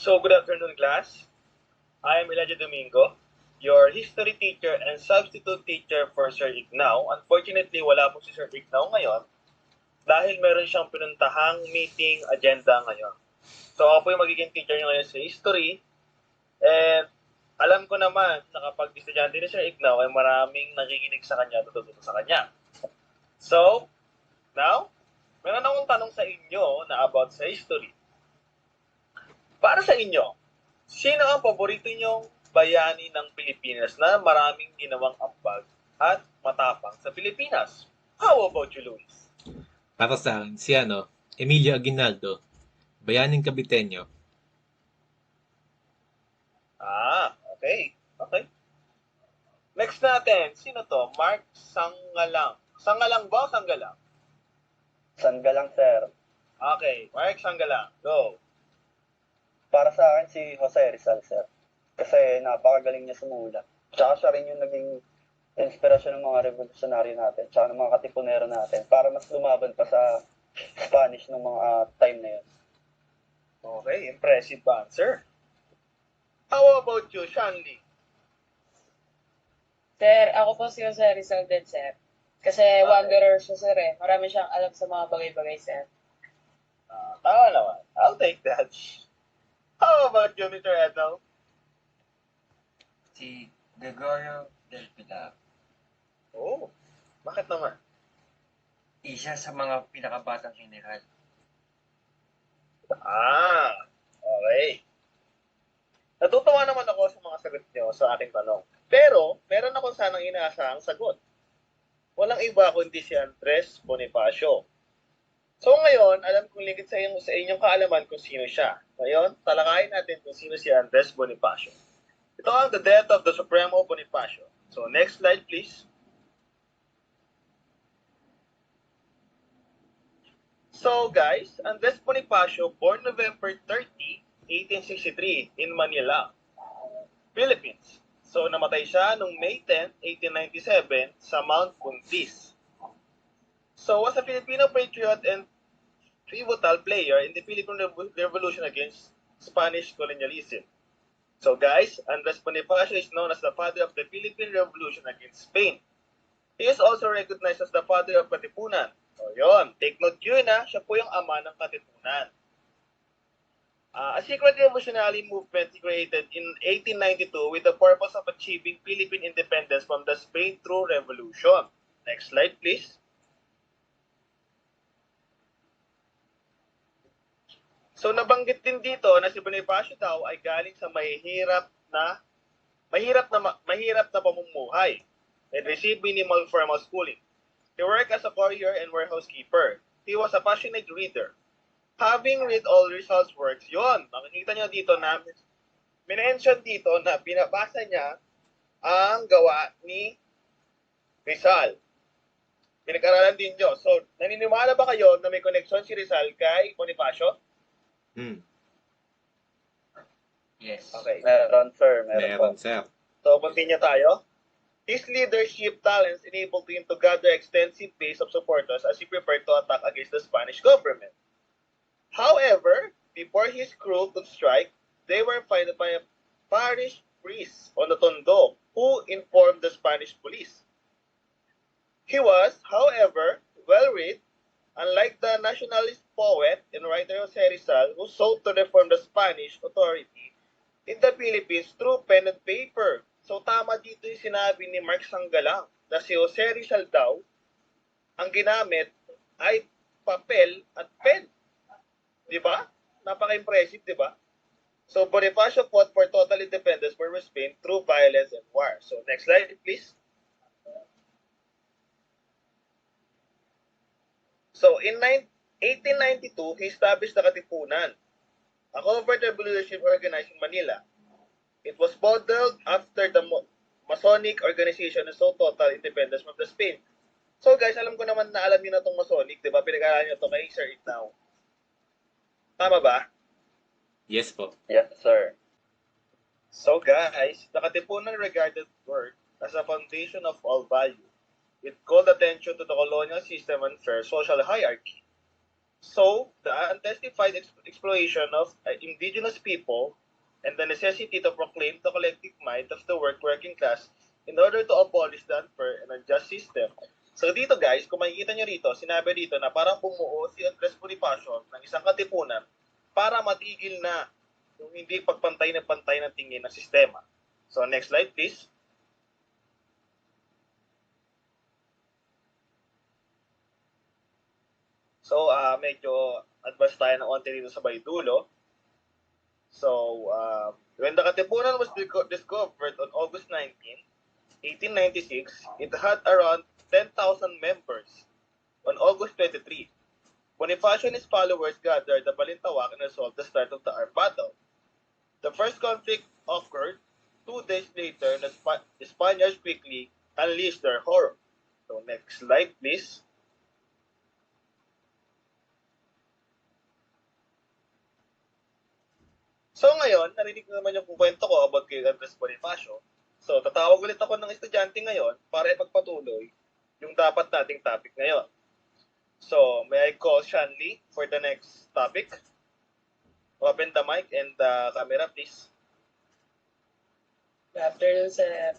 So, good afternoon, class. I am Elijah Domingo, your history teacher and substitute teacher for Sir Ignaw. Unfortunately, wala po si Sir Ignaw ngayon dahil meron siyang pinuntahang meeting agenda ngayon. So, ako po yung magiging teacher niya ngayon sa history. And alam ko naman na kapag estudyante ni Sir Ignaw ay maraming nakikinig sa kanya, tututo sa kanya. So, now, meron akong tanong sa inyo na about sa history. Para sa inyo, sino ang paborito niyong bayani ng Pilipinas na maraming ginawang ambag at matapang sa Pilipinas? How about you, Luis? Para sa akin, si Emilio Aguinaldo, bayaning Kabiteño. Okay. Okay. Next natin, sino to? Mark Sangalang. Sangalang ba o Sanggalang? Sanggalang, sir. Okay, Mark Sangalang. Go. Para sa akin, si Jose Rizal, sir. Kasi napakagaling niya sumulat. Tsaka siya rin yung naging inspirasyon ng mga revolusyonaryo natin, tsaka ng mga katipunero natin, para mas lumaban pa sa Spanish ng mga time na yun. Okay, impressive answer. How about you, Shanley? Sir, ako po si Jose Rizal din, sir. Kasi wanderer siya, sir eh. Marami siyang alam sa mga bagay-bagay, sir. Tama naman. I'll take that. How about you, Mr. Edno? Si Gregorio del Pilar. Oh, bakit naman? Isa sa mga pinakabatang general. Okay. Natutuwa naman ako sa mga sagot nyo sa aking tanong. Pero, meron ako sanang inaasahang sagot. Walang iba kundi si Andres Bonifacio. So ngayon, alam kong lingkid sa inyong kaalaman kung sino siya. Ngayon, talakayin natin kung sino si Andres Bonifacio. Ito ang the death of the Supremo Bonifacio. So next slide please. So guys, Andres Bonifacio, born November 30, 1863 in Manila, Philippines. So namatay siya noong May 10, 1897 sa Mount Buntis. So was a Filipino patriot and pivotal player in the Philippine Revolution against Spanish colonialism. So guys, Andres Bonifacio is known as the father of the Philippine Revolution against Spain. He is also recognized as the father of Katipunan. So yun, take note yun siya po yung ama ng Katipunan. A secret revolutionary movement created in 1892 with the purpose of achieving Philippine independence from the Spain through revolution. Next slide please. So nabanggit din dito na si Bonifacio daw ay galing sa mahirap na pamumuhay and received minimal formal schooling. He worked as a courier and warehouse keeper. He was a passionate reader. Having read all Rizal's works, yon, makikita nyo dito na minention dito na binabasa niya ang gawa ni Rizal. Pinag-aralan din nyo. So, naniniwala ba kayo na may connection si Rizal kay Bonifacio? Yes. Okay. Meron, sir. Meron, sir. So, continue tayo. His leadership talents enabled him to gather extensive base of supporters as he prepared to attack against the Spanish government. However, before his crew could strike, they were found by a parish priest on the Tondo who informed the Spanish police. He was, however, well-read, unlike the nationalist poet and writer Jose Rizal who sought to reform the Spanish authority in the Philippines through pen and paper. So tama dito yung sinabi ni Mark Sanggalang na si Jose Rizal daw ang ginamit ay papel at pen. Di ba? Napaka-impressive, di ba? So Bonifacio fought for total independence for Spain through violence and war. So next slide please. So in 1892, he established the Katipunan, a covert revolution organized in Manila. It was modeled after the Masonic organization and so total independence from the Spain. So guys, alam ko naman na alam niyo na itong Masonic, di ba? Pinag-aralan niyo ito kay Sir Ignaw. Tama ba? Yes po. Yes, sir. So guys, the Katipunan regarded work as a foundation of all value. It called attention to the colonial system and fair social hierarchy. So, the unjustified exploitation of indigenous people and the necessity to proclaim the collective might of the working class in order to abolish the unfair and unjust system. So dito guys, kung makikita nyo rito, sinabi dito na parang bumuo si Andres Bonifacio ng isang katipunan para matigil na yung hindi pagpantay na pantay ng tingin ng sistema. So next slide please. So medyo advance tayo ng onte dito sa Baydulo. So when the Katipunan was discovered on August 19, 1896, it had around 10,000 members. On August 23, Bonifacio and his followers gathered the Balintawak and resolved the start of the armed battle. The first conflict occurred 2 days later, and the Spaniards quickly unleashed their horror. So next slide, please. So ngayon, narinig ko naman yung kwento ko about kay Andres Bonifacio. So tatawag ulit ako ng estudyante ngayon para ipagpatuloy yung dapat nating topic ngayon. So, may I call Shanley for the next topic? Open the mic and the camera, please. Good afternoon, sir.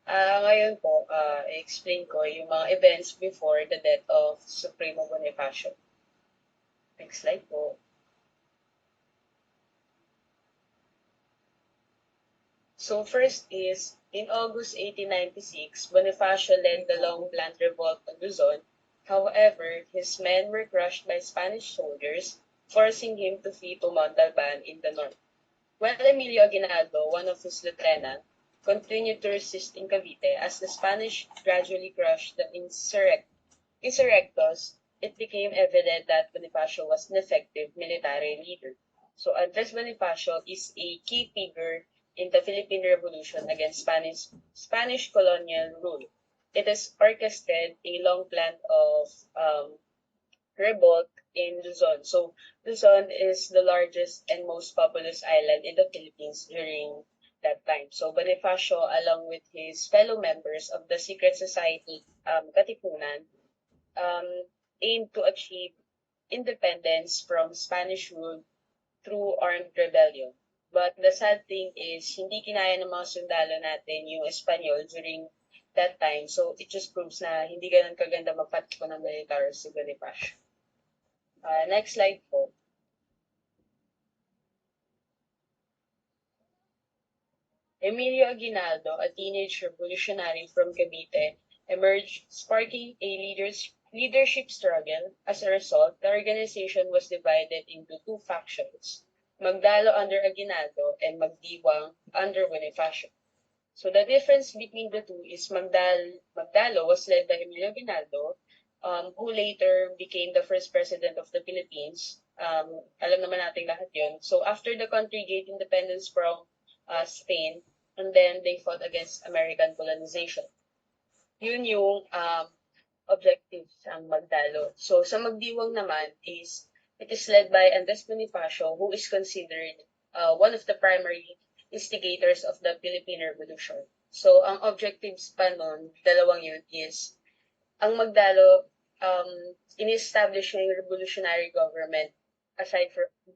Ngayon po, i-explain ko yung mga events before the death of Supremo Bonifacio. Next slide po. So first is, in August 1896, Bonifacio led the long-planned revolt on Luzon. However, his men were crushed by Spanish soldiers, forcing him to flee to Montalban in the north. While Emilio Aguinaldo, one of his lieutenants, continued to resist in Cavite as the Spanish gradually crushed the insurrectos, it became evident that Bonifacio was an effective military leader. So Andres Bonifacio is a key figure in the Philippine Revolution against Spanish colonial rule. It has orchestrated a long plan of revolt in Luzon. So Luzon is the largest and most populous island in the Philippines during that time. So Bonifacio, along with his fellow members of the secret society Katipunan, aimed to achieve independence from Spanish rule through armed rebellion. But the sad thing is, hindi kinaya ng mga sundalo natin yung Espanyol during that time. So, it just proves na hindi ganun kaganda magpatikon ng military si Bonifacio. Next slide po. Emilio Aguinaldo, a teenage revolutionary from Cavite, emerged, sparking a leadership struggle. As a result, the organization was divided into two factions, Magdalo under Aguinaldo and Magdiwang under Bonifacio. So the difference between the two is Magdalo was led by Emilio Aguinaldo, who later became the first president of the Philippines. Alam naman natin lahat yun. So after the country gained independence from Spain, and then they fought against American colonization. Yun yung objectives ng Magdalo. So sa Magdiwang naman is, it is led by Andres Bonifacio, who is considered one of the primary instigators of the Philippine Revolution. So, ang objectives pa nun, dalawang yun is, ang Magdalo, in-establish yung revolutionary government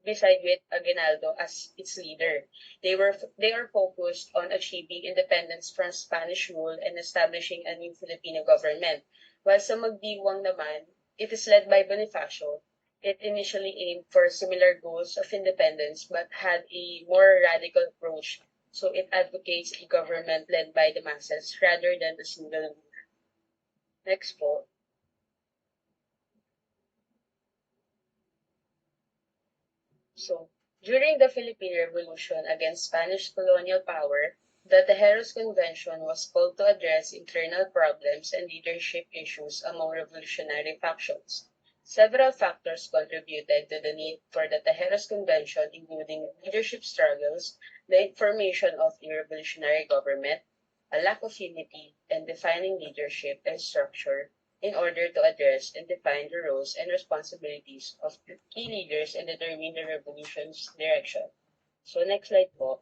beside with Aguinaldo as its leader. They are focused on achieving independence from Spanish rule and establishing a new Filipino government. While sa Magdiwang naman, it is led by Bonifacio. It initially aimed for similar goals of independence but had a more radical approach. So it advocates a government led by the masses rather than the single ruler. Next po. So, during the Philippine Revolution against Spanish colonial power, the Tejeros Convention was called to address internal problems and leadership issues among revolutionary factions. Several factors contributed to the need for the Tejeros Convention, including leadership struggles, the formation of a revolutionary government, a lack of unity, and defining leadership and structure in order to address and define the roles and responsibilities of key leaders and determine the revolution's direction. So next slide po.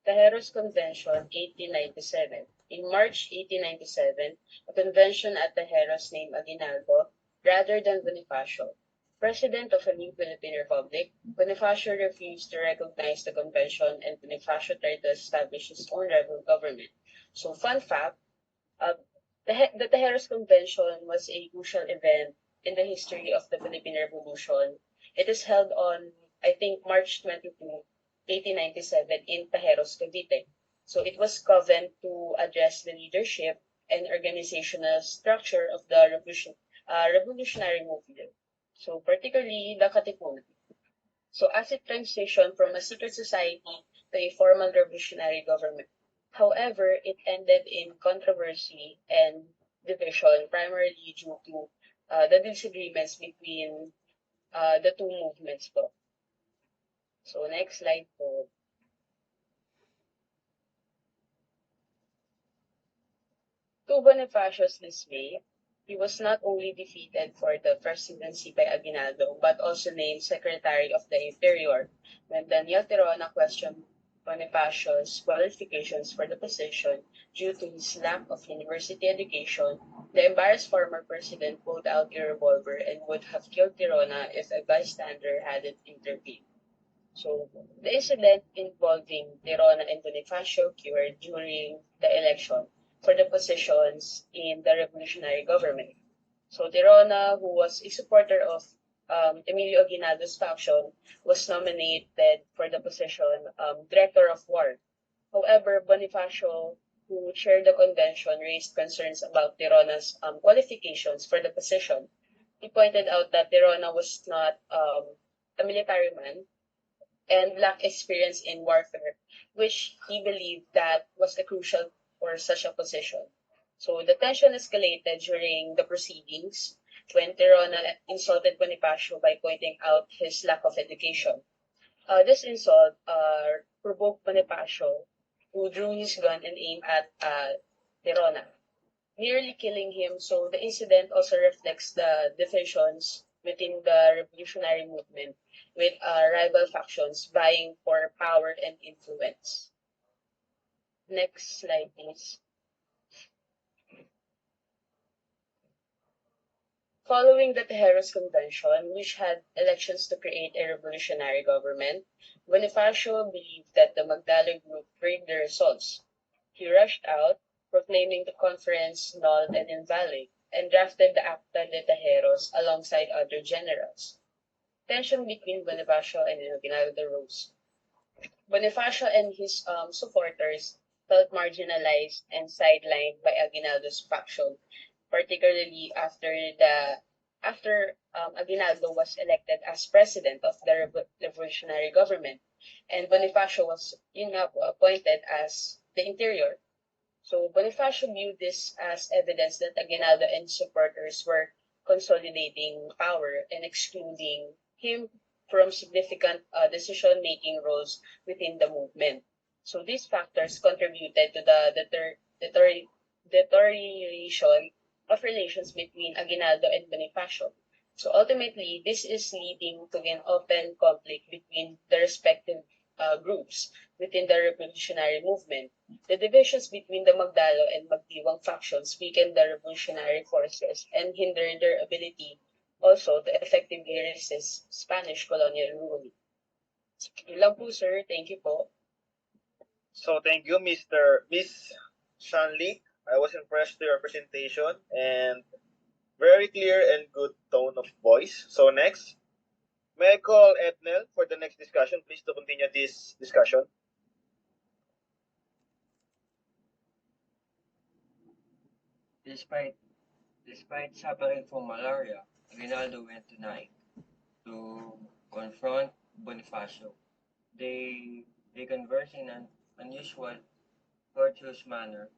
Tejeros Convention, 1897. in March 1897, a convention at Tejeros named Aguinaldo rather than Bonifacio president of a new Philippine Republic. Bonifacio refused to recognize the convention and Bonifacio tried to establish his own rebel government. So, fun fact, uh, the Tejeros Convention was a crucial event in the history of the Philippine Revolution. It is held on, I think, March 22, 1897 in Tejeros, Cavite. So it was convened to address the leadership and organizational structure of the revolutionary movement. So particularly the Katipunan. So as it transitioned from a secret society to a formal revolutionary government. However, it ended in controversy and division, primarily due to the disagreements between the two movements po. So next slide po. To Bonifacio's dismay, he was not only defeated for the presidency by Aguinaldo, but also named Secretary of the Interior when Daniel Tirona questioned Bonifacio's qualifications for the position due to his lack of university education. The embarrassed former president pulled out a revolver and would have killed Tirona if a bystander hadn't intervened. So, the incident involving Tirona and Bonifacio occurred during the election for the positions in the revolutionary government. So, Tirona, who was a supporter of Emilio Aguinaldo's faction, was nominated for the position Director of War. However, Bonifacio, who chaired the convention, raised concerns about Tirona's qualifications for the position. He pointed out that Tirona was not a military man and lacked experience in warfare, which he believed that was the crucial for such a position. So the tension escalated during the proceedings when Tirona insulted Bonifacio by pointing out his lack of education. This insult provoked Bonifacio, who drew his gun and aimed at Tirona, nearly killing him. So the incident also reflects the divisions within the revolutionary movement, with rival factions vying for power and influence. Next slide, please. Following the Tejeros Convention, which had elections to create a revolutionary government, Bonifacio believed that the Magdalo group rigged the results. He rushed out, proclaiming the conference null and invalid, and drafted the Acta de Tejeros alongside other generals. Tension between Bonifacio and Aguinaldo rose. Bonifacio and his supporters felt marginalized and sidelined by Aguinaldo's faction, particularly after Aguinaldo was elected as president of the revolutionary government, and Bonifacio was appointed as the interior. So Bonifacio viewed this as evidence that Aguinaldo and supporters were consolidating power and excluding him from significant decision-making roles within the movement. So these factors contributed to the deterioration of relations between Aguinaldo and Bonifacio. So ultimately, this is leading to an open conflict between the respective groups within the revolutionary movement. The divisions between the Magdalo and Magdiwang factions weakened the revolutionary forces and hindered their ability also to effectively resist Spanish colonial rule. Yun lang po, sir. Thank you po. So thank you, Miss Shanley. I was impressed with your presentation and very clear and good tone of voice. So next, may I call Ednel for the next discussion, please, to continue this discussion. Despite suffering from malaria, Aguinaldo went to Naik to confront Bonifacio. They conversed in an unusual, courteous manner.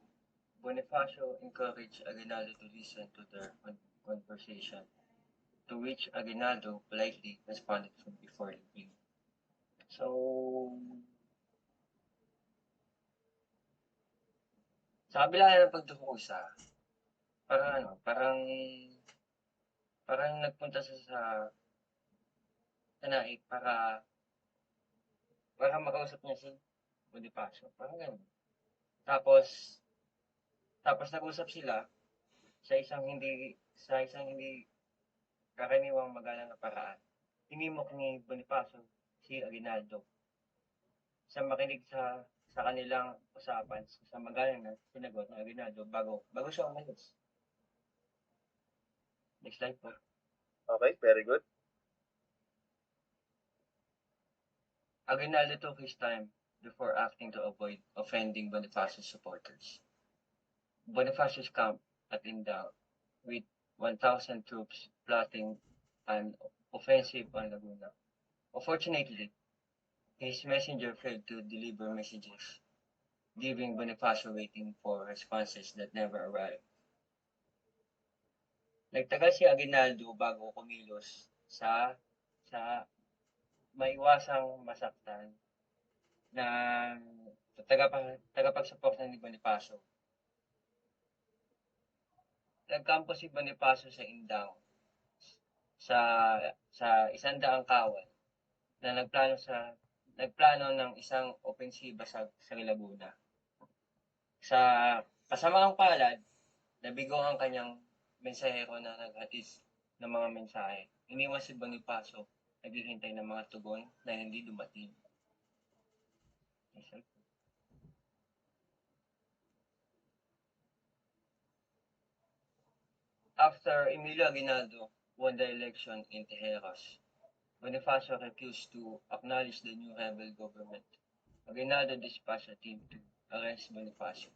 Bonifacio encouraged Aguinaldo to listen to their conversation, to which Aguinaldo politely responded before leaving. So, sa kabila ng pagdurusa, parang nagpunta sa Naik para makausap niya si Bonifacio. Parang ganun. Tapos, Tapos nag-usap sila sa isang hindi karaniwang magalang na paraan. Hinimok ni Bonifacio si Aguinaldo sa makinig sa kanilang usapan sa magalang na sinagot ng Aguinaldo bago siya umalis. Next slide po. Okay, very good. Aguinaldo took his time before acting to avoid offending Bonifacio's supporters. Bonifacio's camp at Indao, with 1,000 troops plotting an offensive on Laguna. Unfortunately, his messenger failed to deliver messages, leaving Bonifacio waiting for responses that never arrived. Nagtagal si Aguinaldo bago kumilos sa maiwasang masaktan na tagapagsuporta ni Bonifacio. Nagkampo si Bonifacio sa Indang sa 100 kawal na nagplano ng isang opensiba sa Laguna. Sa kasamaang palad, nabigo ang kanyang mensahero na naghatid ng mga mensahe. Iniwan si Bonifacio naghihintay ng mga tugon na hindi dumating. After Emilio Aguinaldo won the election in Tejeros, Bonifacio refused to acknowledge the new rebel government. Aguinaldo dispatched a team to arrest Bonifacio.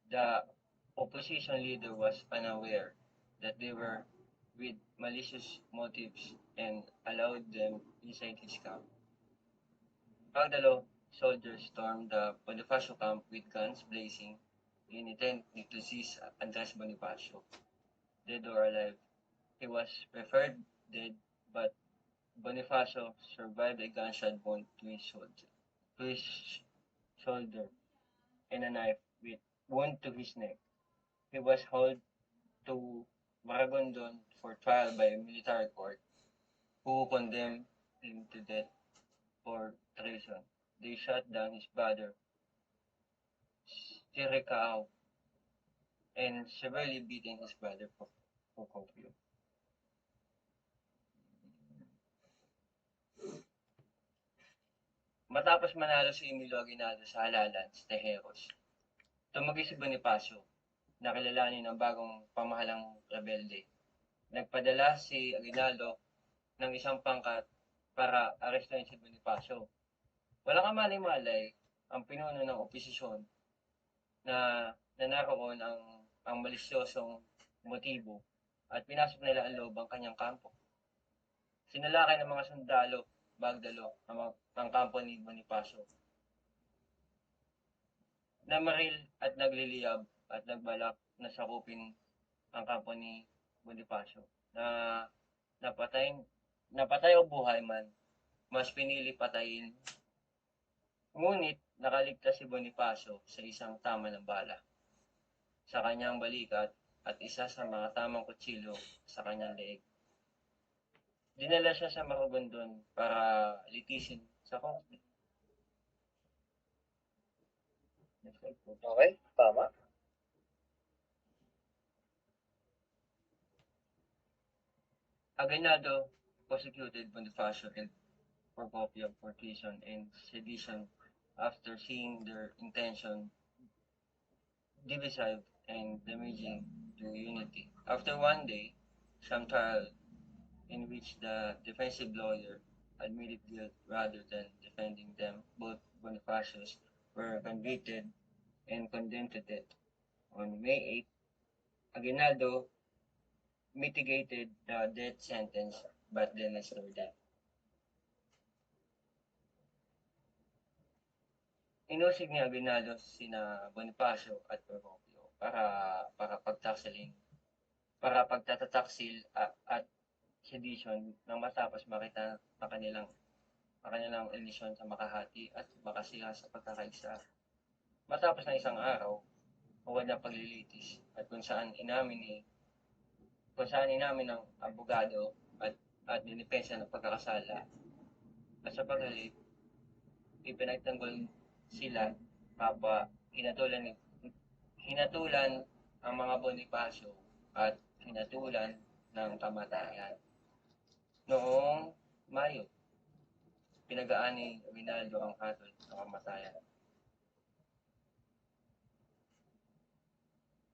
The opposition leader was unaware that they were with malicious motives and allowed them inside his camp. Pagdalo soldiers stormed the Bonifacio camp with guns blazing in intent to seize Andres Bonifacio. Dead or alive, he was preferred dead, but Bonifacio survived a gunshot wound to his shoulder and a knife with wound to his neck. He was hauled to Maragondon for trial by a military court, who condemned him to death for treason. They shot down his brother, Siricao, and severely beaten his brother Procopio. Matapos manalo si Emilio Aguinaldo sa halalan sa Tejeros, tumagi si Bonifacio na kilalanin ang bagong pamahalang rebelde. Nagpadala si Aguinaldo ng isang pangkat para arestuhin si Bonifacio. Walang kamalay-malay ang pinuno ng oposisyon na naroon ang malisyosong motibo at pinasok nila ang loob ang kanyang kampo. Sinalakay ng mga sundalo bagdalo ang kampo ni Bonifacio. Namaril at nagliliyab at nagbalak na sakupin ang kampo ni Bonifacio na napatay o buhay man, mas pinili patayin. Ngunit nakaligtas si Bonifacio sa isang tama ng bala sa kanyang balikat at isa sa mga tamang kutsilyo sa kanyang leeg. Dinala siya sa Maragondon para litisin sa korte. Okay, tama. Aguinaldo prosecuted Bonifacio and Procopio for treason and sedition after seeing their intention divisive and damaging to unity. After one day, some trial in which the defensive lawyer admitted guilt rather than defending them, both Bonifacios were convicted and condemned to death. On May 8, Aguinaldo mitigated the death sentence but then restored it. Inusig ni Aguinaldo sina Bonifacio at Procopio para pagtataksil at sedition nang matapos makita ang kanilang elisyon sa Makahati at makasiya sa pagkakaisa. Matapos ng isang araw, huwad na paglilitis at kung saan inamin ng abogado at dinipensa ng pagkakasala at sa paghalip, ipinagtanggol sila kapwa hinatulan ang mga Bonifacio at hinatulan ng kamatayan. Noong Mayo, pinagaan ni Rinaldo ang hatol ng kamatayan.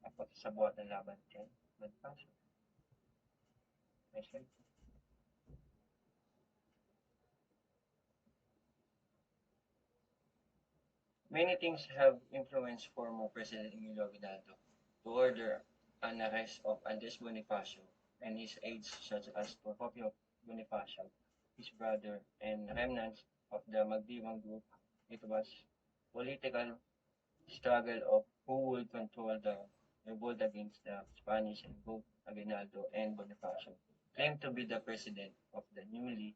Tapos sa buhat ng laban kay Bonifacio. Next slide. Many things have influenced former President Emilio Aguinaldo to order an arrest of Andres Bonifacio and his aides such as Procopio Bonifacio, his brother, and remnants of the Magdiwang group. It was political struggle of who would control the revolt against the Spanish, and both Aguinaldo and Bonifacio claimed to be the president of the newly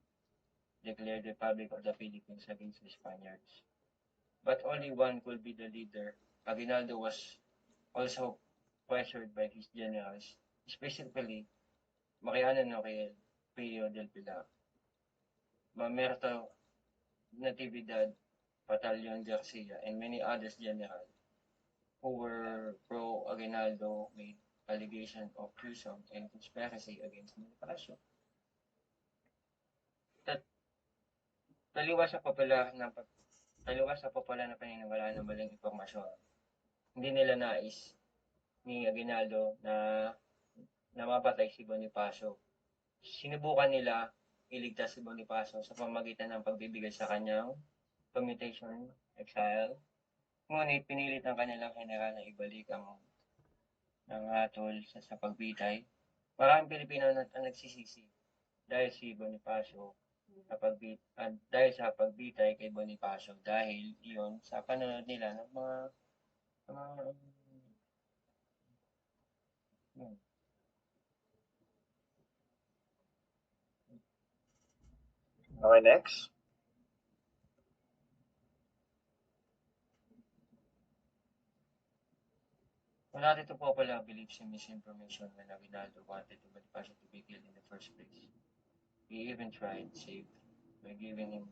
declared Republic of the Philippines against the Spaniards. But only one could be the leader. Aguinaldo was also pressured by his generals, specifically Mariano Noriel, Pio del Pilar, Mamerto Natividad, Batalyon Garcia, and many others generals who were pro-Aguinaldo made allegation of treason and conspiracy against Bonifacio. Taliwas sa popular na paniniwalaan ng maling impormasyon. Hindi nila nais ni Aguinaldo na mapatay si Bonifacio. Sinubukan nila iligtas si Bonifacio sa pamamagitan ng pagbibigay sa kanyang commutation, exile. Ngunit pinilit ng kanilang general na ibalik ang hatol sa pagbitay. Maraming Pilipino ang nagsisisi dahil si Bonifacio dahil sa pagbitay kay Bonifacio, dahil iyon sa panonood nila ng mga Okay, next. Wala dito popular beliefs in misinformation when Aguinaldo wanted to Bonifacio to be killed in the first place. He even tried to save by giving him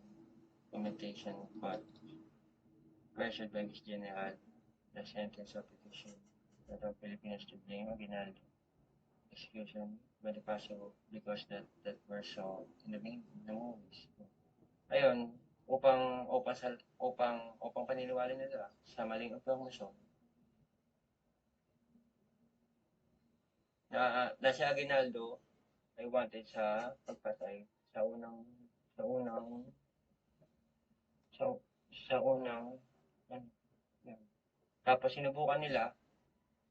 imitation, but pressured by his general, the sentence of petition that the Filipinos to blame Aguinaldo execution Bonifacio because that were so in the movies. Ayun, upang paniniwala nila sa maling impormasyon na si Aguinaldo ay wanted sa pagpatay sa unang tapos sinubukan nila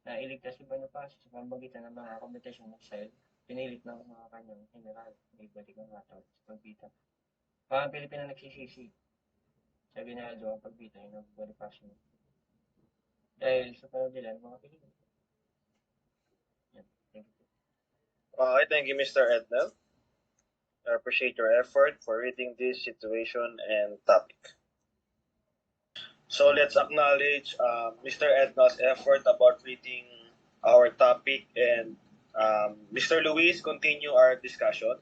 na iligtas si Bonifacio sa pamamagitan ng mga commutation exile. Pinilit ng mga kanyang general na ibalik ang hatol sa pagbita. Parang Pilipino nagsisisi sa Aguinaldo ang pagbitay ng Bonifacio dahil sa panahon nila ng mga Pilipino. Thank you. Okay, thank you, Mr. Ednel. I appreciate your effort for reading this situation and topic. So let's acknowledge Mr. Ednel's effort about reading our topic, and Mr. Luis, continue our discussion.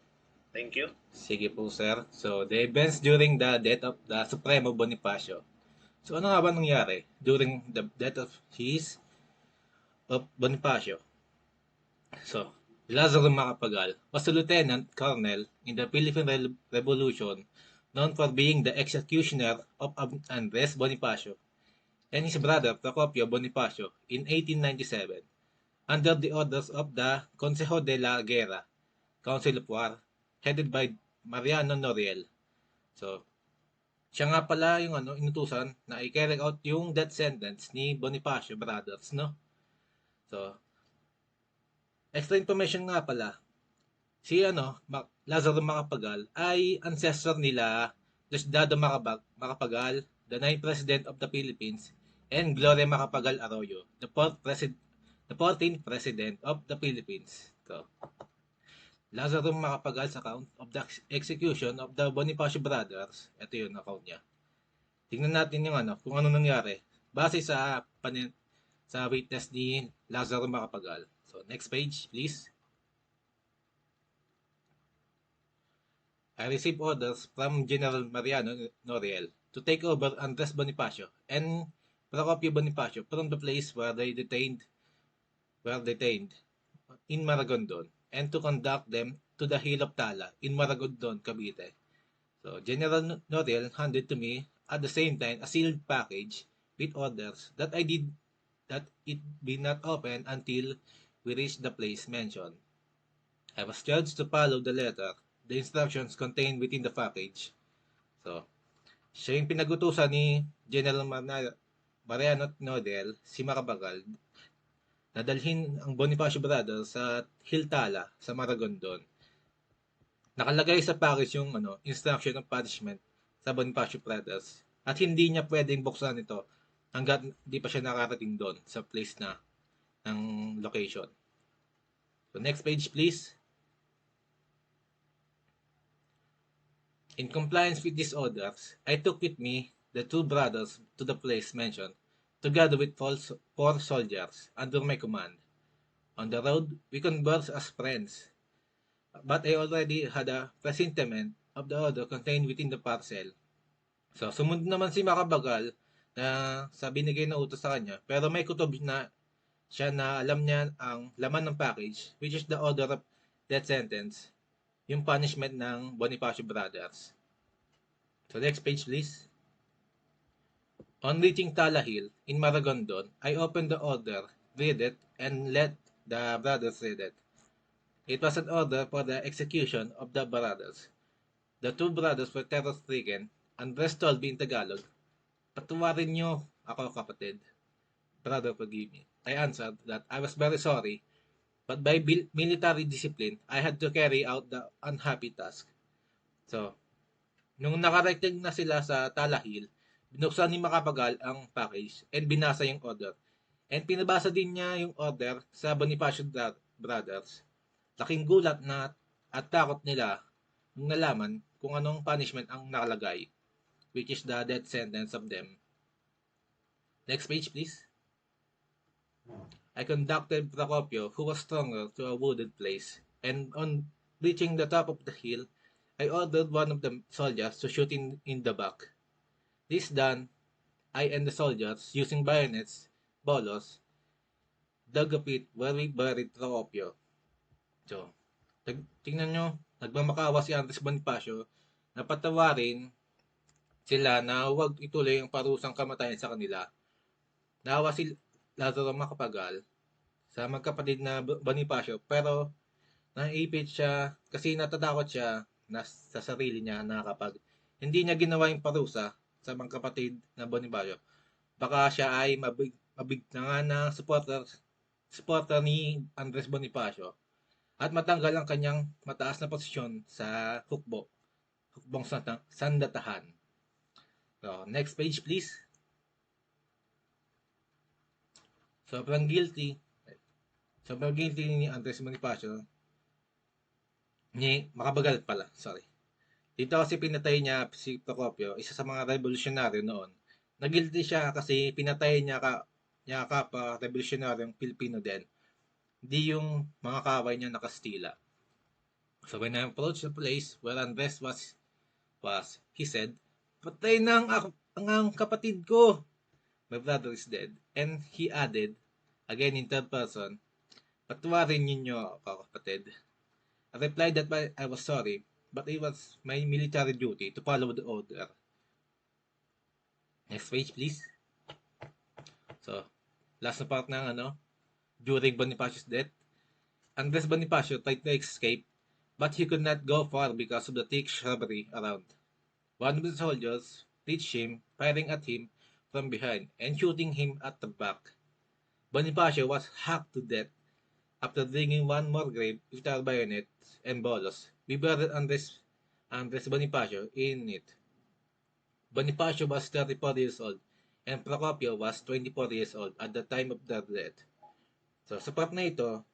Thank you. Sige po, sir. So, the events during the death of the Supremo Bonifacio. So, ano nga ba nangyari during the death of Bonifacio? So, Lazaro Macapagal was a lieutenant colonel in the Philippine Revolution, known for being the executioner of Andres Bonifacio and his brother Procopio Bonifacio in 1897 under the orders of the Consejo de la Guerra, Council of War, headed by Mariano Noriel. So, siya nga pala yung inutusan na i-carry out yung death sentence ni Bonifacio brothers, no? So, extra information nga pala, si Lazaro Macapagal ay ancestor nila Diosdado Macapagal, the 9th President of the Philippines, and Gloria Macapagal Arroyo, the 14th President of the Philippines. So, Lazaro Macapagal's account of the execution of the Bonifacio brothers, ito yung account niya. Tingnan natin yung kung ano nangyari base sa witness ni Lazaro Macapagal. So, next page, please. I received orders from General Mariano Noriel to take over Andres Bonifacio and Procopio Bonifacio from the place were detained in Maragondon and to conduct them to the Hill of Tala in Maragondon, Cavite. So General Noriel handed to me at the same time a sealed package with orders that it be not opened until we reached the place mentioned. I was charged to follow the letter, the instructions contained within the package. So, siya yung pinagutusan ni General Mariano Nodel, si Marabagal, na dalhin ang Bonifacio Brothers sa Hiltala, sa Maragondon. Nakalagay sa package yung instruction of punishment sa Bonifacio Brothers at hindi niya pwedeng buksan ito hanggat di pa siya nakarating doon sa place na ng location. So next page please. In compliance with these orders, I took with me the two brothers to the place mentioned, together with four soldiers under my command. On the road, we conversed as friends, but I already had a presentiment of the order contained within the parcel. So, sumunod naman si Makabagal na sa binigay na utos sa kanya, pero may kutob na siya na alam niya ang laman ng package, which is the order of death sentence, yung punishment ng Bonifacio Brothers. So, next page please. On reaching Tala Hill in Maragondon, I opened the order, read it, and let the brothers read it. It was an order for the execution of the brothers. The two brothers were terror-stricken, and Andres told me in Tagalog, "Patawarin niyo ako, kapatid. Brother, forgive me." I answered that I was very sorry, but by military discipline, I had to carry out the unhappy task. So, nung nakarating na sila sa Tala Hill, binuksan ni Makapagal ang package and binasa yung order. And pinabasa din niya yung order sa Bonifacio Brothers. Laking gulat na at takot nila nung nalaman kung anong punishment ang nakalagay, which is the death sentence of them. Next page, please. I conducted Procopio, who was stronger, to a wooded place, and on reaching the top of the hill, I ordered one of the soldiers to shoot in the back. This done, I and the soldiers, using bayonets, bolos, dug a pit where we buried Procopio. So, tingnan nyo, nagmamakawa si Andres Bonifacio na patawarin sila na huwag ituloy ang parusang kamatayan sa kanila. Naawa si Lazaro Macapagal sa magkapatid na Bonifacio, pero naipit siya kasi natatakot siya na sa sarili niya na kapag hindi niya ginawa yung parusa sa magkapatid na Bonifacio, baka siya ay mabigtangan na supporter ni Andres Bonifacio at matanggal ang kanyang mataas na posisyon sa hukbong sandatahan. So, next page please. Sobrang guilty ni Andres Bonifacio ni Makabagal pala, sorry. Dito kasi pinatay niya si Procopio, isa sa mga revolusyonaryo noon. Nagilty siya kasi pinatay niya kapwa revolusyonaryong Pilipino din. Hindi yung mga kaway niya na Kastila. So when I approached the place where Andres was, he said, "Patay na ang kapatid ko. My brother is dead." And he added, again in third person, "Patawarin ninyo ako, kapatid." I replied that I was sorry, but it was my military duty to follow the order. Next page, please. So, last na part ng during Bonifacio's death, Andres Bonifacio tried to escape, but he could not go far because of the thick shrubbery around. One of the soldiers reached him, firing at him from behind and shooting him at the back. Bonifacio was hacked to death. After digging one more grave with our bayonets and bolos, we buried Andres Bonifacio in it. Bonifacio was 34 years old and Procopio was 24 years old at the time of their death. So sa part na ito,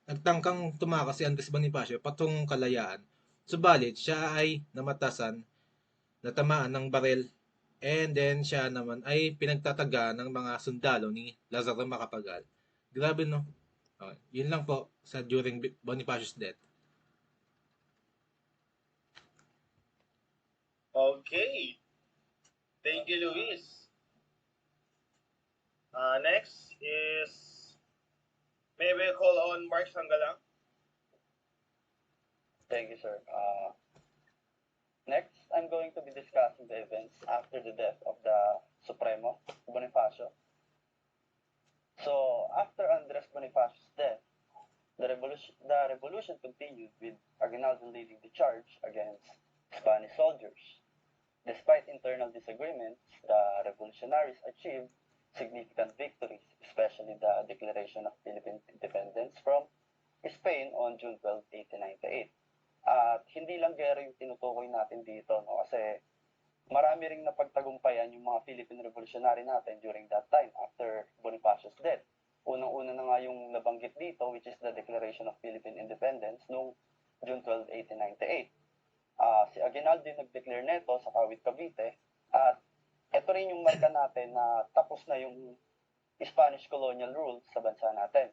nagtangkang tumakas si Andres Bonifacio patungong Kalayaan. Subalit siya ay natamaan ng barel, and then siya naman ay pinagtataga ng mga sundalo ni Lazaro Macapagal. Grabe no? Okay, yun lang po sa during Bonifacio's death. Okay. Thank you, Luis. Next is, may we call on Mark Sangalang? Thank you, sir. Next, I'm going to be discussing the events after the death of the Supremo, Bonifacio. So, after Andres Bonifacio's death, the revolution continued with Aguinaldo leading the charge against Spanish soldiers. Despite internal disagreements, the revolutionaries achieved significant victories, especially the declaration of Philippine independence from Spain on June 12, 1898. At hindi lang gera yung tinutukoy natin dito, no? Kasi marami ring napagtagumpayan yung mga Philippine Revolutionary natin during that time after Bonifacio's death. Unang-una na nga yung nabanggit dito, which is the Declaration of Philippine Independence noong June 12, 1898. Si Aguinaldo yung nag-declare neto sa Kawit, Cavite, at ito rin yung marka natin na tapos na yung Spanish colonial rule sa bansa natin.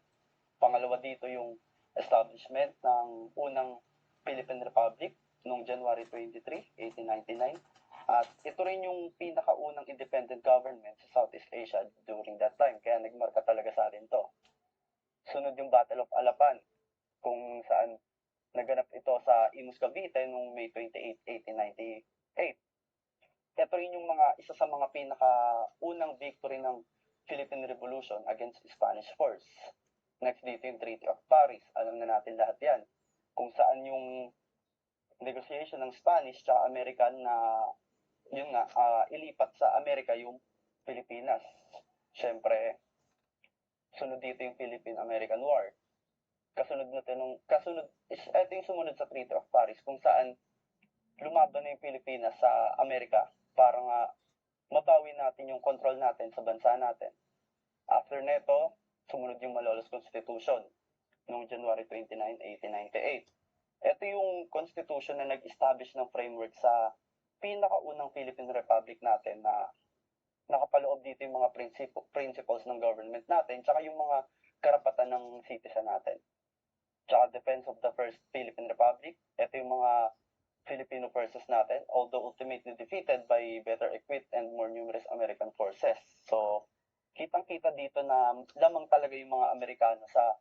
Pangalawa dito yung establishment ng unang Philippine Republic noong January 23, 1899. At ito rin yung pinakaunang independent government sa Southeast Asia during that time. Kaya nagmarka talaga sa atin to. Sunod yung Battle of Alapan, kung saan naganap ito sa Imus, Cavite noong May 28, 1898. Ito rin yung isa sa mga pinakaunang victory ng Philippine Revolution against Spanish force. Next dito yung Treaty of Paris. Alam na natin lahat yan. Kung saan yung negotiation ng Spanish at American na ilipat sa Amerika yung Pilipinas. Siyempre, sunod dito yung Philippine-American War. Ito yung sumunod sa Treaty of Paris kung saan lumaban na yung Pilipinas sa Amerika para nga mabawi natin yung control natin sa bansa natin. After neto, sumunod yung Malolos Constitution noong January 29, 1898. Ito yung constitution na nag-establish ng framework sa pinakaunang Philippine Republic natin na nakapaloob dito yung mga principles ng government natin tsaka yung mga karapatan ng citizen natin. Tsaka defense of the first Philippine Republic, ito yung mga Filipino forces natin, although ultimately defeated by better equipped and more numerous American forces. So, kitang-kita dito na lamang talaga yung mga Amerikano sa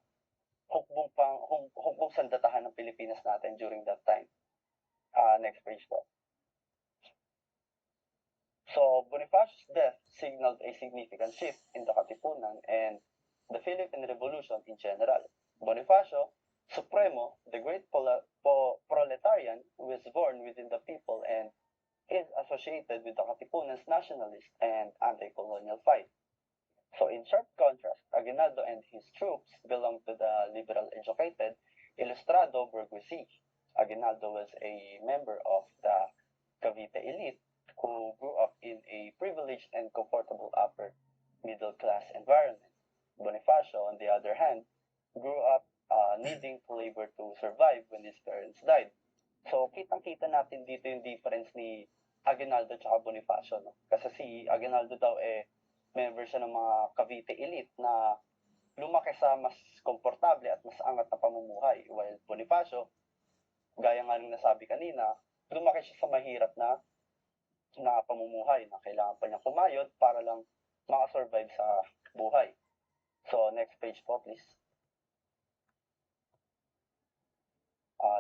hukbong sandatahan ng Pilipinas natin during that time. Next page po. So, Bonifacio's death signaled a significant shift in the Katipunan and the Philippine Revolution in general. Bonifacio, Supremo, the great proletarian who was born within the people and is associated with the Katipunan's nationalist and anti-colonial fight. So in sharp contrast, Aguinaldo and his troops belonged to the liberal-educated Ilustrado bourgeoisie. Aguinaldo was a member of the Cavite elite who grew up in a privileged and comfortable upper middle-class environment. Bonifacio, on the other hand, grew up needing to labor to survive when his parents died. So, kitang-kita natin dito yung difference ni Aguinaldo at Bonifacio. No? Kasi si Aguinaldo daw member siya ng mga Cavite elite na lumaki sa mas komportable at mas angat na pamumuhay. While Bonifacio, gaya nga ng nasabi kanina, lumaki siya sa mahirap na pamumuhay na kailangan pa niya kumayod para lang makasurvive sa buhay. So, next page po, please.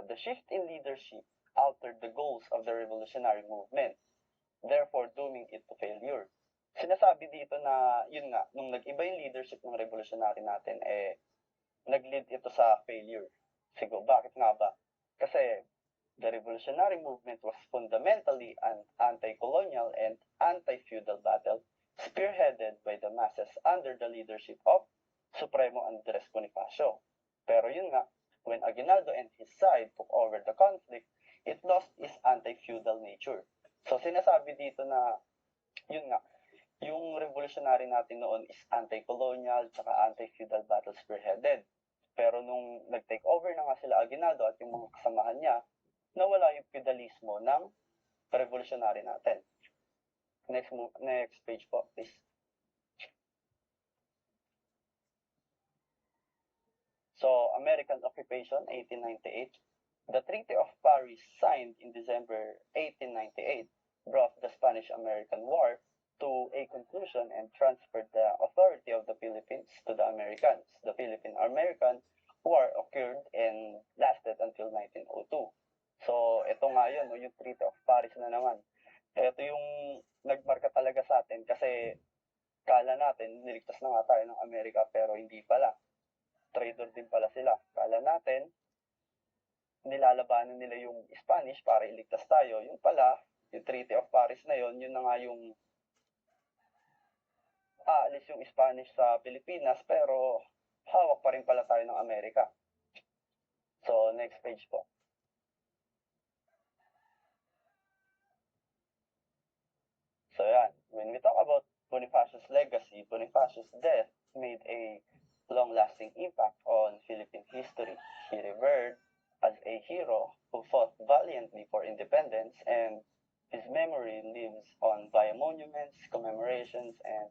The shift in leadership altered the goals of the revolutionary movement, therefore dooming it to failure. Sinasabi dito na, yun nga, nung nag-iba yung leadership ng revolutionary natin, nag-lead ito sa failure. Siguro, bakit nga ba? Kasi the revolutionary movement was fundamentally an anti-colonial and anti-feudal battle spearheaded by the masses under the leadership of Supremo Andres Bonifacio. Pero yun nga, when Aguinaldo and his side took over the conflict, it lost its anti-feudal nature. So sinasabi dito na, yun nga, yung revolutionary natin noon is anti-colonial tsaka anti-feudal battle spearheaded. Pero nung nag-take over na nga sila Aguinaldo at yung mga kasamahan niya, nawala yung feudalismo ng revolutionary natin. Next page po, please. So, American occupation, 1898. The Treaty of Paris, signed in December 1898, brought the Spanish-American War to a conclusion and transferred the authority of the Philippines to the Americans. The Philippine-American War occurred and lasted until 1902. So, ito nga yun, no, yung Treaty of Paris na naman. Ito yung nagmarka talaga sa atin kasi kala natin, niligtas na nga tayo ng Amerika pero hindi pala. Traitor din pala sila. Kala natin, nilalabanan nila yung Spanish para iligtas tayo. Yung pala, yung Treaty of Paris na yun na nga yung aalis yung Spanish sa Pilipinas pero hawak pa rin pala tayo ng Amerika. So, next page po. So, yan. When we talk about Bonifacio's legacy, Bonifacio's death made a long-lasting impact on Philippine history. He revered as a hero who fought valiantly for independence, and his memory lives on via monuments, commemorations, and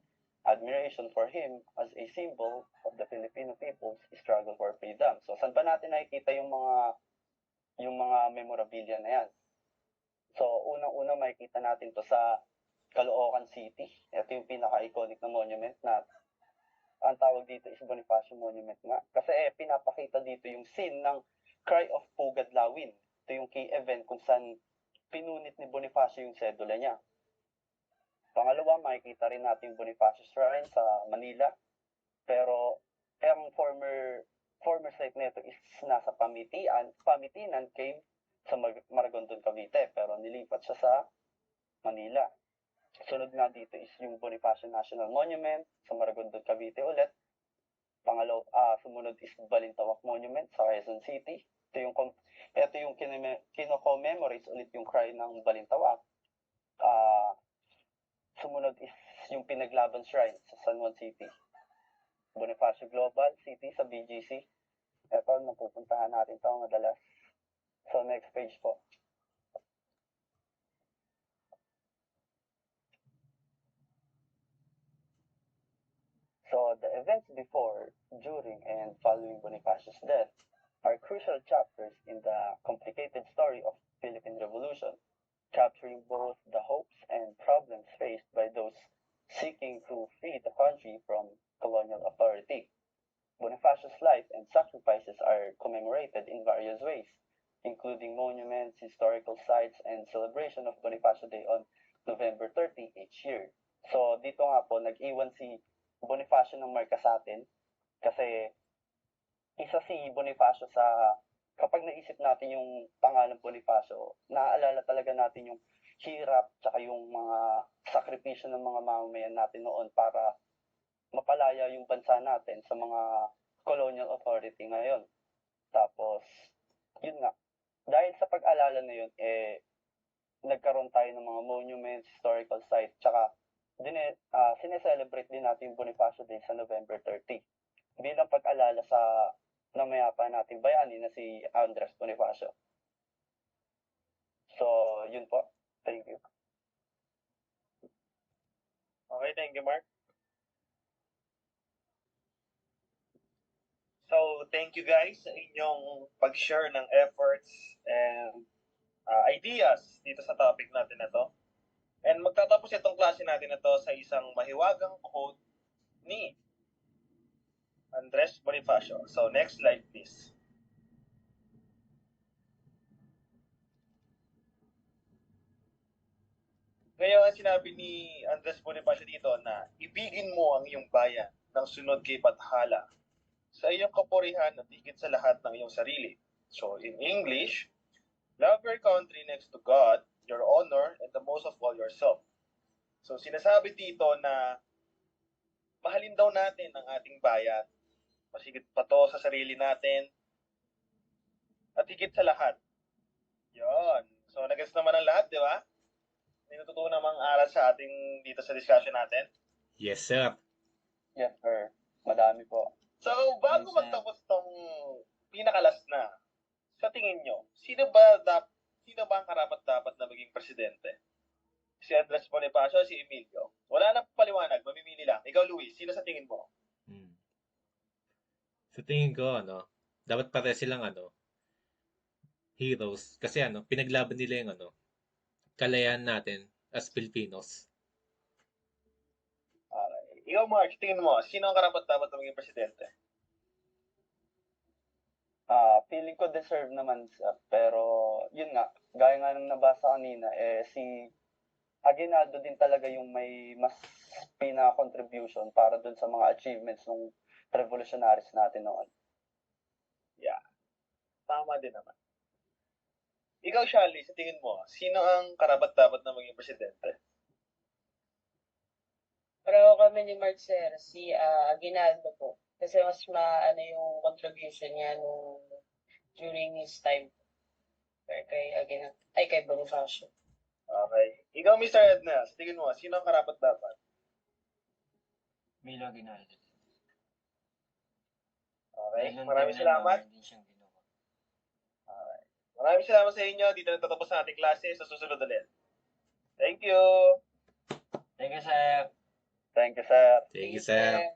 admiration for him as a symbol of the Filipino people's struggle for freedom. So, saan ba natin nakikita yung mga memorabilia na yan? So, unang-una makikita natin to sa Caloocan City. Ito yung pinaka-iconic na monument na ang tawag dito is Bonifacio Monument nga. Kasi pinapakita dito yung scene ng Cry of Pugad Lawin. Ito yung key event kung saan pinunit ni Bonifacio yung sedula niya. Pangalawa, makikita rin natin yung Bonifacio Shrine sa Manila. Pero ang former site nito is nasa Pamitinan Cave sa Maragondon, Cavite. Pero nilipat siya sa Manila. Sunod nga dito is yung Bonifacio National Monument sa Maragondon, Cavite ulit. Sumunod is Balintawak Monument sa Quezon City. Ito yung kino-commemorate ulit yung cry ng Balintawak. Sumunod is yung Pinaglaban Shrine sa San Juan City. Bonifacio Global City sa BGC. Ito, napupuntahan natin ito madalas. So, next page po. So, the events before, during, and following Bonifacio's death are crucial chapters in the complicated story of Philippine Revolution, capturing both the hopes and problems faced by those seeking to free the country from colonial authority. Bonifacio's life and sacrifices are commemorated in various ways, including monuments, historical sites, and celebration of Bonifacio Day on November 30 each year. So, dito nga po, nag-iwan si Bonifacio ng marka sa atin kasi isa si Bonifacio sa kapag naisip natin yung pangalan Bonifacio, naaalala talaga natin yung hirap tsaka yung mga sakripisyo ng mga mamamayan natin noon para mapalaya yung bansa natin sa mga colonial authority ngayon. Tapos, yun nga, dahil sa pag-alala na yun, nagkaroon tayo ng mga monuments, historical sites, tsaka sineselebrate din natin yung Bonifacio Day sa November 30 bilang pag-alala sa namayapa nating bayani na si Andres Bonifacio. So, yun po. Thank you. Okay, thank you, Mark. So, thank you guys sa inyong pag-share ng efforts and ideas dito sa topic natin na to. And magtatapos itong klase natin na to sa isang mahiwagang quote ni Andres Bonifacio. So, next slide please. Ngayon, sinabi ni Andres Bonifacio dito na ibigin mo ang iyong bayan ng sunod kay Bathala sa iyong kapurihan at higit sa lahat ng iyong sarili. So, in English, love your country next to God, your honor, and the most of all yourself. So, sinasabi dito na mahalin daw natin ang ating bayan, masigit pa to sa sarili natin, at higit sa lahat. Yon. So, nag-gets naman ang lahat, di ba? May natutunan namang aral sa ating dito sa discussion natin. Yes, sir. Yes, sir. Madami po. So, bago Yes, sir. magtapos tong pinakalas na, sa tingin nyo, sino ba ang karapat-dapat na maging presidente? Si Andres Bonifacio o si Emilio? Wala nang paliwanag, mamimili lang. Ikaw, Luis, sino sa tingin mo? Sa tingin ko, dapat pare silang, heroes. Kasi, pinaglaban nila yung, kalayaan natin as Filipinos. Ikaw, Mark, tingin mo, sino ang karapat-dapat na maging presidente? Feeling ko deserve naman siya. Pero, yun nga, gaya nga ng nabasa kanina, si Aguinaldo din talaga yung may mas pinaka-contribution para dun sa mga achievements ng revolutionaries natin noon. Yeah. Tama din naman. Ikaw, Charlie, sa tingin mo, sino ang karapat-dapat na maging presidente? Pareho kami ni Mark Sir, si Aguinaldo po. Kasi mas maano yung contribution niya nung during his time kay Aguinaldo, ay kay Bonifacio. Okay. Ikaw, Mr. Edna, sa tingin mo, sino ang karapat-dapat? Emilio Aguinaldo. Okay. Dahil nung Maraming time na salamat. yun, din siyang ginawa. Maraming salamat sa inyo. Dito na tatapos ang ating klase. Sa susunod ulit. Thank you! Thank you, sir. Thank you, sir. Thank you, sir.